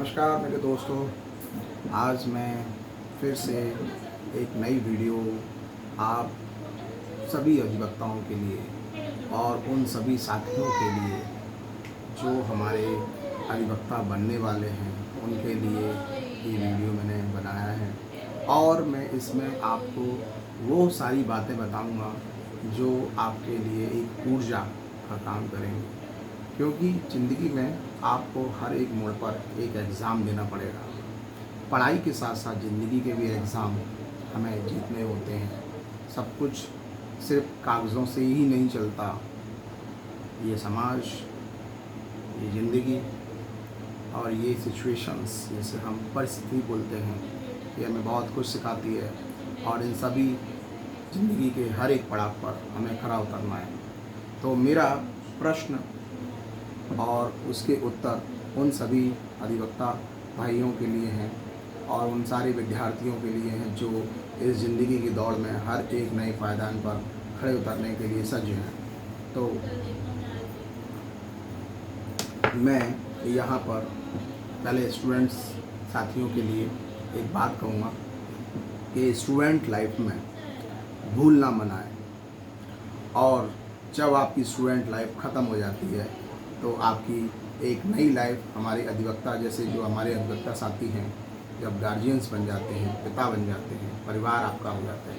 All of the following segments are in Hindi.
नमस्कार मेरे दोस्तों। आज मैं फिर से एक नई वीडियो आप सभी अधिवक्ताओं के लिए और उन सभी साथियों के लिए जो हमारे अधिवक्ता बनने वाले हैं उनके लिए ये वीडियो मैंने बनाया है। और मैं इसमें आपको वो सारी बातें बताऊंगा जो आपके लिए एक ऊर्जा का काम करेंगे, क्योंकि ज़िंदगी में आपको हर एक मोड़ पर एक एग्ज़ाम देना पड़ेगा। पढ़ाई के साथ साथ ज़िंदगी के भी एग्ज़ाम हमें जीतने होते हैं। सब कुछ सिर्फ कागज़ों से ही नहीं चलता। ये समाज, ये ज़िंदगी और ये सिचुएशंस, जिसे हम परिस्थिति बोलते हैं, ये हमें बहुत कुछ सिखाती है। और इन सभी ज़िंदगी के हर एक पड़ाव पर हमें खरा उतरना है। तो मेरा प्रश्न और उसके उत्तर उन सभी अधिवक्ता भाइयों के लिए हैं और उन सारे विद्यार्थियों के लिए हैं जो इस ज़िंदगी की दौड़ में हर एक नए पायदान पर खड़े उतरने के लिए सज्ज हैं। तो मैं यहाँ पर पहले स्टूडेंट्स साथियों के लिए एक बात कहूँगा कि स्टूडेंट लाइफ में भूल ना मनाएं, और जब आपकी स्टूडेंट लाइफ ख़त्म हो जाती है तो आपकी एक नई लाइफ, हमारे अधिवक्ता जैसे जो हमारे अधिवक्ता साथी हैं, जब गार्जियंस बन जाते हैं, पिता बन जाते हैं, परिवार आपका हो जाता है,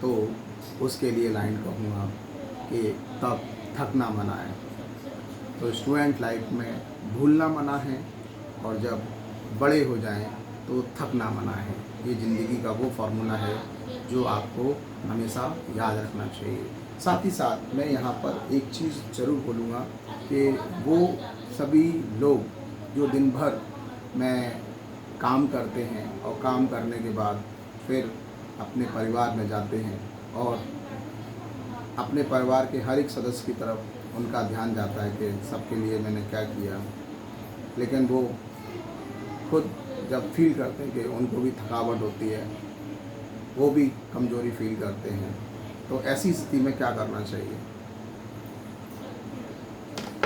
तो उसके लिए लाइन कहूँगा कि तब थक ना मनाएं। तो स्टूडेंट लाइफ में भूलना मना है, और जब बड़े हो जाएं तो थक ना मना है। ये ज़िंदगी का वो फार्मूला है जो आपको हमेशा याद रखना चाहिए। साथ ही साथ मैं यहाँ पर एक चीज़ ज़रूर बोलूँगा कि वो सभी लोग जो दिन भर में काम करते हैं और काम करने के बाद फिर अपने परिवार में जाते हैं और अपने परिवार के हर एक सदस्य की तरफ उनका ध्यान जाता है कि सबके लिए मैंने क्या किया, लेकिन वो खुद जब फील करते हैं कि उनको भी थकावट होती है, वो भी कमज़ोरी फील करते हैं, तो ऐसी स्थिति में क्या करना चाहिए?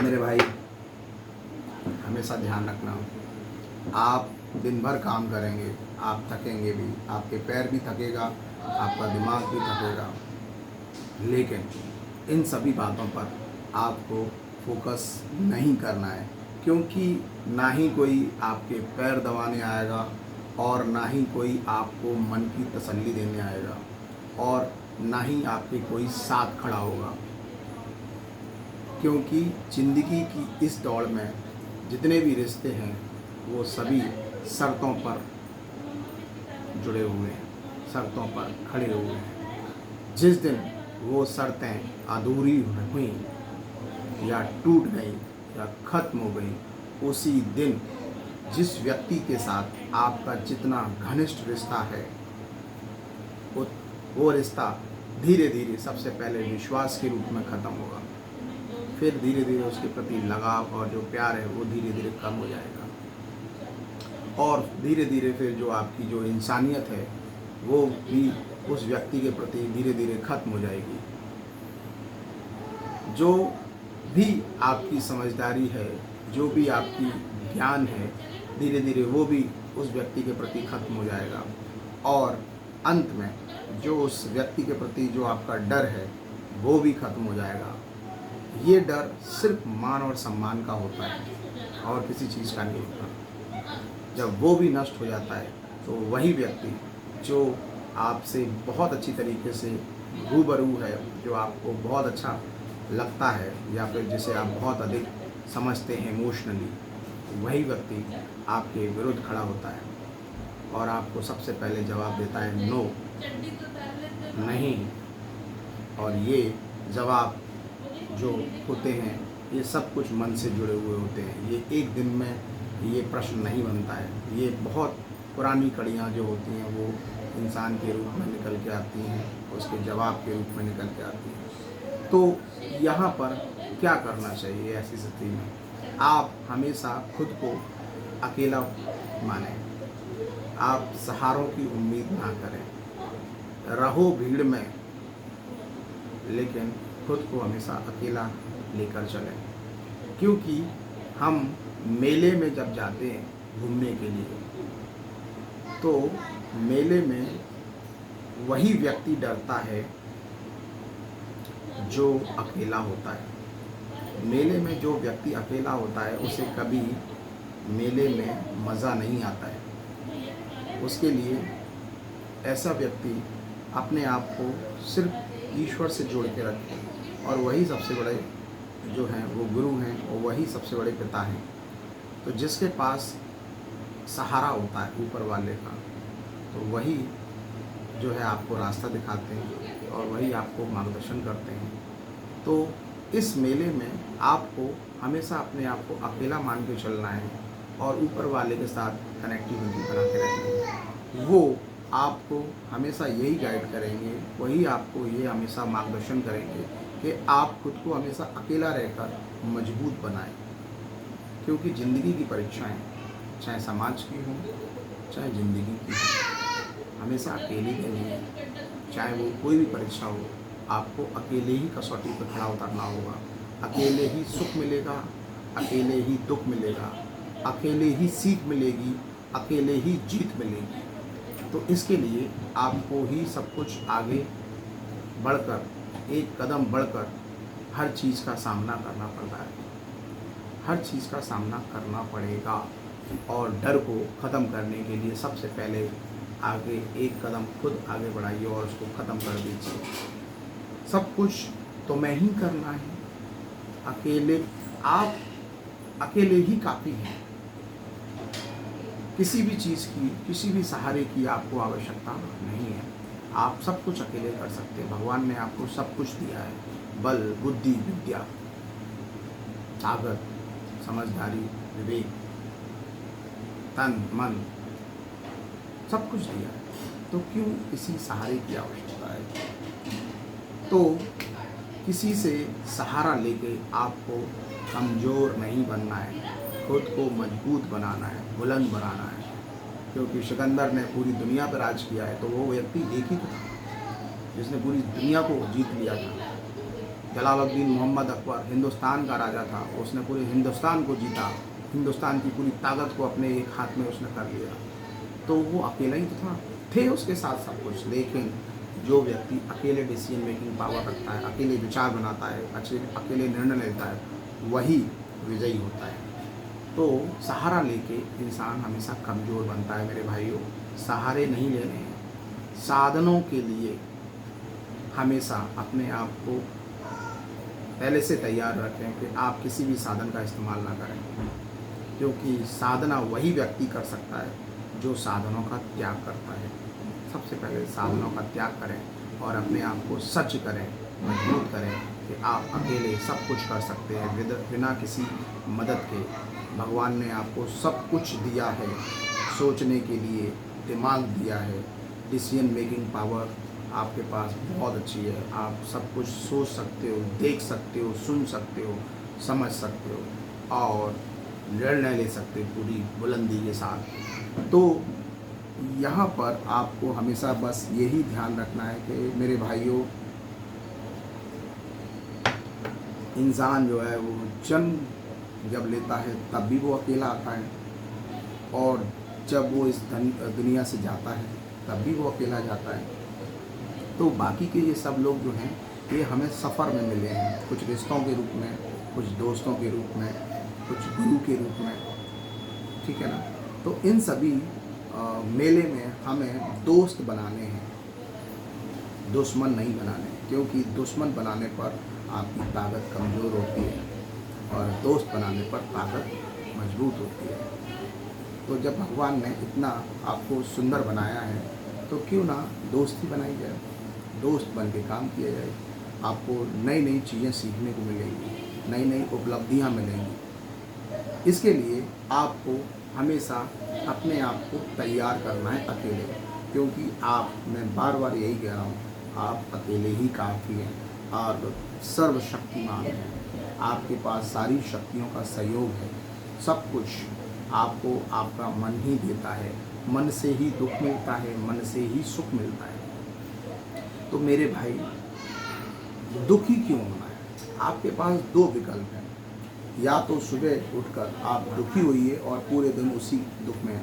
मेरे भाई, हमेशा ध्यान रखना, आप दिन भर काम करेंगे, आप थकेंगे भी, आपके पैर भी थकेगा, आपका दिमाग भी थकेगा, लेकिन इन सभी बातों पर आपको फोकस नहीं करना है, क्योंकि ना ही कोई आपके पैर दबाने आएगा और ना ही कोई आपको मन की तसल्ली देने आएगा, और ना ही आपके कोई साथ खड़ा होगा। क्योंकि ज़िंदगी की इस दौड़ में जितने भी रिश्ते हैं वो सभी शर्तों पर जुड़े हुए हैं, शर्तों पर खड़े हुए हैं। जिस दिन वो शर्तें अधूरी हुई या टूट गई या ख़त्म हो गई, उसी दिन जिस व्यक्ति के साथ आपका जितना घनिष्ठ रिश्ता है, वो रिश्ता धीरे धीरे सबसे पहले विश्वास के रूप में ख़त्म होगा, फिर धीरे धीरे उसके प्रति लगाव और जो प्यार है वो धीरे धीरे कम हो जाएगा, और धीरे धीरे फिर जो आपकी जो इंसानियत है वो भी उस व्यक्ति के प्रति धीरे धीरे ख़त्म हो जाएगी। जो भी आपकी समझदारी है, जो भी आपकी ज्ञान है, धीरे धीरे वो भी उस व्यक्ति के प्रति ख़त्म हो जाएगा, और अंत में जो उस व्यक्ति के प्रति जो आपका डर है वो भी ख़त्म हो जाएगा। ये डर सिर्फ मान और सम्मान का होता है और किसी चीज़ का नहीं होता। जब वो भी नष्ट हो जाता है तो वही व्यक्ति जो आपसे बहुत अच्छी तरीके से रूबरू है, जो आपको बहुत अच्छा लगता है या फिर जिसे आप बहुत अधिक समझते हैं इमोशनली, वही व्यक्ति आपके विरुद्ध खड़ा होता है और आपको सबसे पहले जवाब देता है नो, नहीं। और ये जवाब जो होते हैं ये सब कुछ मन से जुड़े हुए होते हैं। ये एक दिन में ये प्रश्न नहीं बनता है, ये बहुत पुरानी कड़ियाँ जो होती हैं वो इंसान के रूप में निकल के आती हैं, उसके जवाब के रूप में निकल के आती हैं। तो यहाँ पर क्या करना चाहिए ऐसी स्थिति में? आप हमेशा खुद को अकेला मानें, आप सहारों की उम्मीद ना करें, रहो भीड़ में लेकिन खुद को हमेशा अकेला लेकर चलें। क्योंकि हम मेले में जब जाते हैं घूमने के लिए। तो मेले में वही व्यक्ति डरता है जो अकेला होता है। मेले में जो व्यक्ति अकेला होता है उसे कभी मेले में मज़ा नहीं आता है। उसके लिए ऐसा व्यक्ति अपने आप को सिर्फ ईश्वर से जोड़ के रखे, और वही सबसे बड़े जो हैं वो गुरु हैं, और वही सबसे बड़े पिता हैं। तो जिसके पास सहारा होता है ऊपर वाले का, तो वही जो है आपको रास्ता दिखाते हैं और वही आपको मार्गदर्शन करते हैं। तो इस मेले में आपको हमेशा अपने आप को अकेला मान के चलना है और ऊपर वाले के साथ कनेक्टिविटी बना के रखनी है। वो आपको हमेशा यही गाइड करेंगे, वही आपको ये हमेशा मार्गदर्शन करेंगे कि आप खुद को हमेशा अकेला रहकर मजबूत बनाएं। क्योंकि ज़िंदगी की परीक्षाएं चाहे समाज की हों चाहे ज़िंदगी की हो, हमेशा अकेले देनी है। चाहे वो कोई भी परीक्षा हो, आपको अकेले ही कसौटी पर खड़ा उतरना होगा। अकेले ही सुख मिलेगा, अकेले ही दुख मिलेगा, अकेले ही सीख मिलेगी, अकेले ही जीत मिलेगी। तो इसके लिए आपको ही सब कुछ आगे बढ़कर, एक कदम बढ़कर हर चीज़ का सामना करना पड़ता है। हर चीज़ का सामना करना पड़ेगा, और डर को ख़त्म करने के लिए सबसे पहले आगे एक कदम खुद आगे बढ़ाइए और उसको ख़त्म कर दीजिए। सब कुछ तो मैं ही करना है, आप अकेले ही काफ़ी हैं। किसी भी चीज़ की, किसी भी सहारे की आपको आवश्यकता नहीं है। आप सब कुछ अकेले कर सकते हैं। भगवान ने आपको सब कुछ दिया है, बल, बुद्धि, विद्या, ताकत, समझदारी, विवेक, तन, मन, सब कुछ दिया है। तो क्यों किसी सहारे की आवश्यकता है? तो किसी से सहारा लेके आपको कमज़ोर नहीं बनना है, खुद को मजबूत बनाना है, बुलंद बनाना है। क्योंकि सिकंदर ने पूरी दुनिया पर राज किया है, तो वो व्यक्ति एक ही तो था जिसने पूरी दुनिया को जीत लिया था। जलालुद्दीन मोहम्मद अकबर हिंदुस्तान का राजा था, उसने पूरे हिंदुस्तान को जीता, हिंदुस्तान की पूरी ताकत को अपने एक हाथ में उसने कर लिया। तो वो अकेला ही तो था, थे उसके साथ सब कुछ। लेकिन जो व्यक्ति अकेले डिसीजन मेकिंग पावर रखता है, अकेले विचार बनाता है, अकेले निर्णय लेता है, वही विजयी होता है। तो सहारा लेके इंसान हमेशा कमज़ोर बनता है। मेरे भाइयों, सहारे नहीं लेने हैं। साधनों के लिए हमेशा अपने आप को पहले से तैयार रखें कि आप किसी भी साधन का इस्तेमाल ना करें, क्योंकि साधना वही व्यक्ति कर सकता है जो साधनों का त्याग करता है। सबसे पहले साधनों का त्याग करें और अपने आप को सच करें, मजबूत करें कि आप अकेले सब कुछ कर सकते हैं बिना किसी मदद के। भगवान ने आपको सब कुछ दिया है, सोचने के लिए दिमाग दिया है, डिसीजन मेकिंग पावर आपके पास बहुत अच्छी है। आप सब कुछ सोच सकते हो, देख सकते हो, सुन सकते हो, समझ सकते हो और निर्णय ले सकते हो पूरी बुलंदी के साथ। तो यहाँ पर आपको हमेशा बस यही ध्यान रखना है कि मेरे भाइयों, इंसान जो है वो जन्म जब लेता है तब भी वो अकेला आता है, और जब वो इस दुनिया से जाता है तब भी वो अकेला जाता है। तो बाकी के ये सब लोग जो हैं ये हमें सफ़र में मिले हैं, कुछ रिश्तों के रूप में, कुछ दोस्तों के रूप में, कुछ गुरु के रूप में, ठीक है ना। तो इन सभी मेले में हमें दोस्त बनाने हैं, दुश्मन नहीं बनाने, क्योंकि दुश्मन बनाने पर आपकी ताकत कमज़ोर होती है और दोस्त बनाने पर ताकत मजबूत होती है। तो जब भगवान ने इतना आपको सुंदर बनाया है तो क्यों ना दोस्ती बनाई जाए, दोस्त बन के काम किया जाए। आपको नई नई चीज़ें सीखने को मिलेंगी, नई नई उपलब्धियां मिलेंगी। इसके लिए आपको हमेशा अपने आप को तैयार करना है अकेले, क्योंकि मैं बार बार यही कह रहा हूँ, आप अकेले ही काफ़ी हैं और सर्वशक्तिमान हैं। आपके पास सारी शक्तियों का सहयोग है। सब कुछ आपको आपका मन ही देता है। मन से ही दुख मिलता है, मन से ही सुख मिलता है। तो मेरे भाई, दुखी क्यों होना है? आपके पास दो विकल्प हैं, या तो सुबह उठकर आप दुखी होइए और पूरे दिन उसी दुख में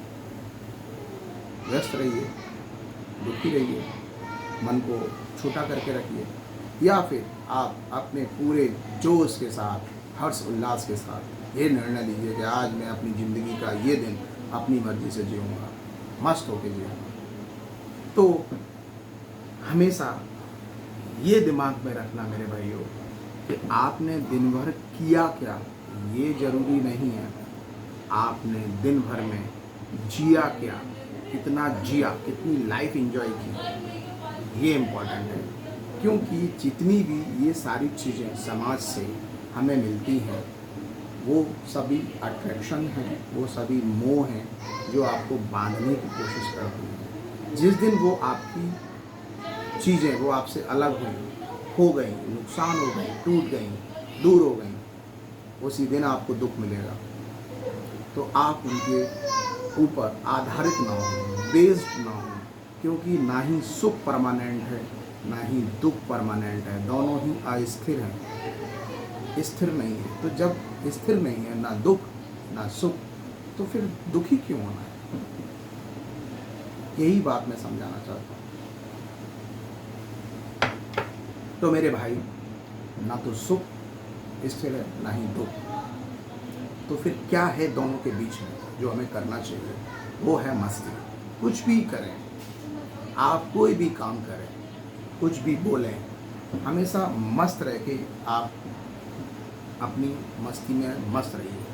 व्यस्त रहिए, दुखी रहिए, मन को छोटा करके रखिए, या फिर आप अपने पूरे जोश के साथ, हर्ष उल्लास के साथ ये निर्णय लीजिए कि आज मैं अपनी ज़िंदगी का ये दिन अपनी मर्ज़ी से जीऊँगा, मस्त होकर जीऊँगा। तो हमेशा ये दिमाग में रखना मेरे भाइयों कि आपने दिन भर किया क्या, ये ज़रूरी नहीं है। आपने दिन भर में जिया क्या, कितना जिया, कितनी लाइफ एंजॉय की, ये इम्पोर्टेंट है। क्योंकि जितनी भी ये सारी चीज़ें समाज से हमें मिलती हैं, वो सभी अट्रैक्शन हैं, वो सभी मोह हैं जो आपको बांधने की कोशिश करती हैं। जिस दिन वो आपकी चीज़ें वो आपसे अलग हुई, हो गई, नुकसान हो गई, टूट गई, दूर हो गई, उसी दिन आपको दुख मिलेगा। तो आप उनके ऊपर आधारित ना हो, बेस्ड ना हो, क्योंकि ना ही सुख परमानेंट है, ना ही दुख परमानेंट है, दोनों ही अस्थिर हैं, स्थिर नहीं है। तो जब स्थिर नहीं है, ना दुख ना सुख, तो फिर दुखी क्यों होना है? यही बात मैं समझाना चाहता हूँ। तो मेरे भाई, ना तो सुख स्थिर है, ना ही दुख, तो फिर क्या है दोनों के बीच में जो हमें करना चाहिए? वो है मस्ती। कुछ भी करें आप, कोई भी काम करें, कुछ भी बोलें, हमेशा मस्त रह के आप अपनी मस्ती में मस्त रहिए।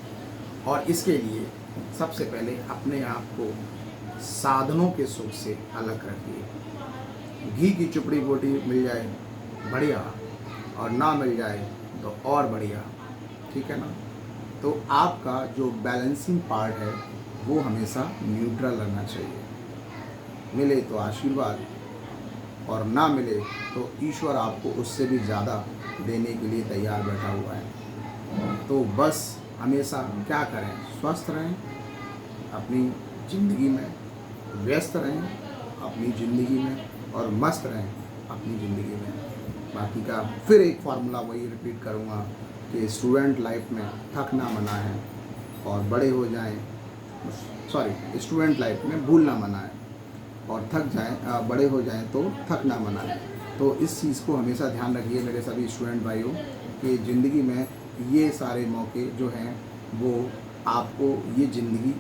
और इसके लिए सबसे पहले अपने आप को साधनों के सुख से अलग रखिए। घी की चुपड़ी बोटी मिल जाए बढ़िया, और ना मिल जाए तो और बढ़िया, ठीक है ना? तो आपका जो बैलेंसिंग पार्ट है वो हमेशा न्यूट्रल रहना चाहिए। मिले तो आशीर्वाद, और ना मिले तो ईश्वर आपको उससे भी ज़्यादा देने के लिए तैयार बैठा हुआ है। तो बस हमेशा क्या करें? स्वस्थ रहें, अपनी ज़िंदगी में व्यस्त रहें, अपनी ज़िंदगी में, और मस्त रहें अपनी ज़िंदगी में। बाकी का फिर एक फार्मूला वही रिपीट करूँगा कि स्टूडेंट लाइफ में थक ना मना है, और बड़े हो जाएं, स्टूडेंट लाइफ में भूलना मना है, और थक जाएं, बड़े हो जाएं तो थक ना मना है। तो इस चीज़ को हमेशा ध्यान रखिए मेरे सभी स्टूडेंट भाइयों, कि ज़िंदगी में ये सारे मौके जो हैं वो आपको, ये ज़िंदगी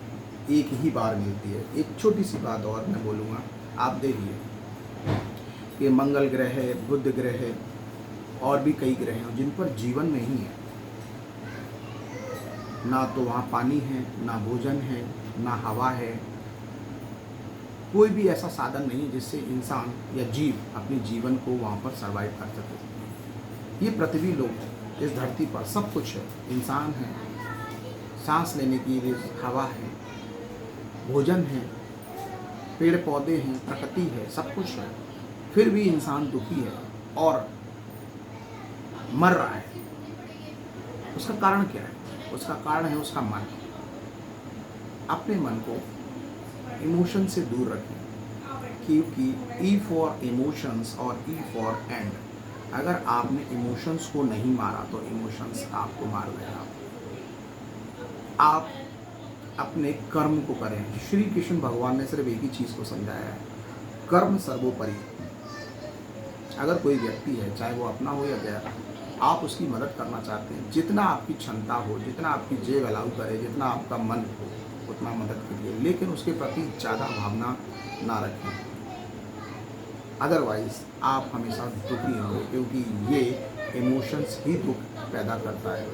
एक ही बार मिलती है। एक छोटी सी बात और मैं बोलूँगा, आप देखिए कि मंगल ग्रह है, बुध ग्रह है, और भी कई ग्रह हैं जिन पर जीवन नहीं है। ना तो वहाँ पानी है, ना भोजन है, ना हवा है, कोई भी ऐसा साधन नहीं जिससे इंसान या जीव अपने जीवन को वहाँ पर सर्वाइव कर सके। ये पृथ्वी लोग, इस धरती पर सब कुछ है, इंसान है, सांस लेने की हवा है, भोजन है, पेड़ पौधे हैं, प्रकृति है, सब कुछ है, फिर भी इंसान दुखी है और मर रहा है। उसका कारण क्या है? उसका कारण है उसका मन। अपने मन को इमोशन से दूर रखें, क्योंकि ई फॉर इमोशंस और ई फॉर एंड। अगर आपने इमोशंस को नहीं मारा तो इमोशंस आपको मार देगा। आप अपने कर्म को करें। श्री कृष्ण भगवान ने सिर्फ एक ही चीज़ को समझाया है, कर्म सर्वोपरि। अगर कोई व्यक्ति है, चाहे वो अपना हो या गैर, आप उसकी मदद करना चाहते हैं, जितना आपकी क्षमता हो, जितना आपकी जेब अलाउ करे, जितना आपका मन हो, उतना मदद करिए, लेकिन उसके प्रति ज़्यादा भावना ना रखें। अदरवाइज आप हमेशा दुखी होंगे, क्योंकि ये इमोशंस ही दुख पैदा करता है,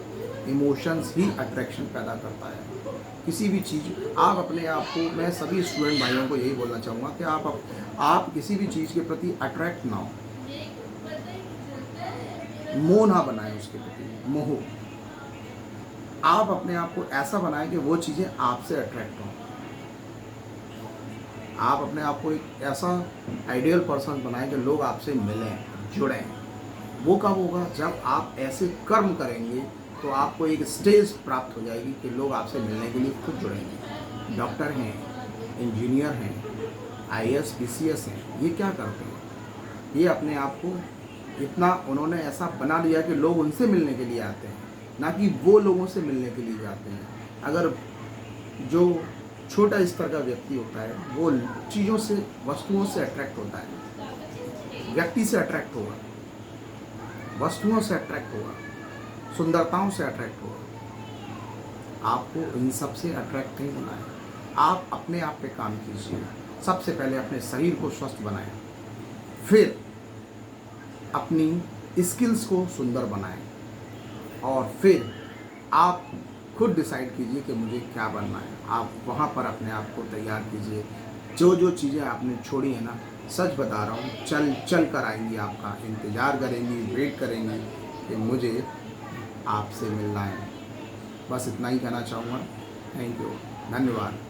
इमोशंस ही अट्रैक्शन पैदा करता है। किसी भी चीज़, आप अपने आप को, मैं सभी स्टूडेंट भाइयों को यही बोलना चाहूँगा कि आप किसी भी चीज़ के प्रति अट्रैक्ट ना हो, मोह ना बनाएं उसके प्रति, मोह। आप अपने आप को ऐसा बनाएं कि वो चीज़ें आपसे अट्रैक्ट हों। आप अपने आप को एक ऐसा आइडियल पर्सन बनाएं कि लोग आपसे मिलें, जुड़ें। वो कब होगा? जब आप ऐसे कर्म करेंगे तो आपको एक स्टेज प्राप्त हो जाएगी कि लोग आपसे मिलने के लिए खुद जुड़ेंगे। डॉक्टर हैं, इंजीनियर हैं, IAS PCS हैं, ये क्या करते हैं? ये अपने आप को इतना उन्होंने ऐसा बना लिया कि लोग उनसे मिलने के लिए आते हैं। ना कि वो लोगों से मिलने के लिए जाते हैं। अगर जो छोटा स्तर का व्यक्ति होता है वो चीज़ों से, वस्तुओं से अट्रैक्ट होता है, व्यक्ति से अट्रैक्ट होगा, वस्तुओं से अट्रैक्ट होगा, सुंदरताओं से अट्रैक्ट होगा। आपको इन सब से अट्रैक्ट नहीं होना है। आप अपने आप पे काम कीजिए। सबसे पहले अपने शरीर को स्वस्थ बनाएं, फिर अपनी स्किल्स को सुंदर बनाएं, और फिर आप खुद डिसाइड कीजिए कि मुझे क्या बनना है। आप वहाँ पर अपने आप को तैयार कीजिए। जो जो चीज़ें आपने छोड़ी हैं ना, सच बता रहा हूँ, चल कर आएंगी, आपका इंतज़ार करेंगी, वेट करेंगी कि मुझे आपसे मिलना है। बस इतना ही कहना चाहूँगा। थैंक यू, धन्यवाद।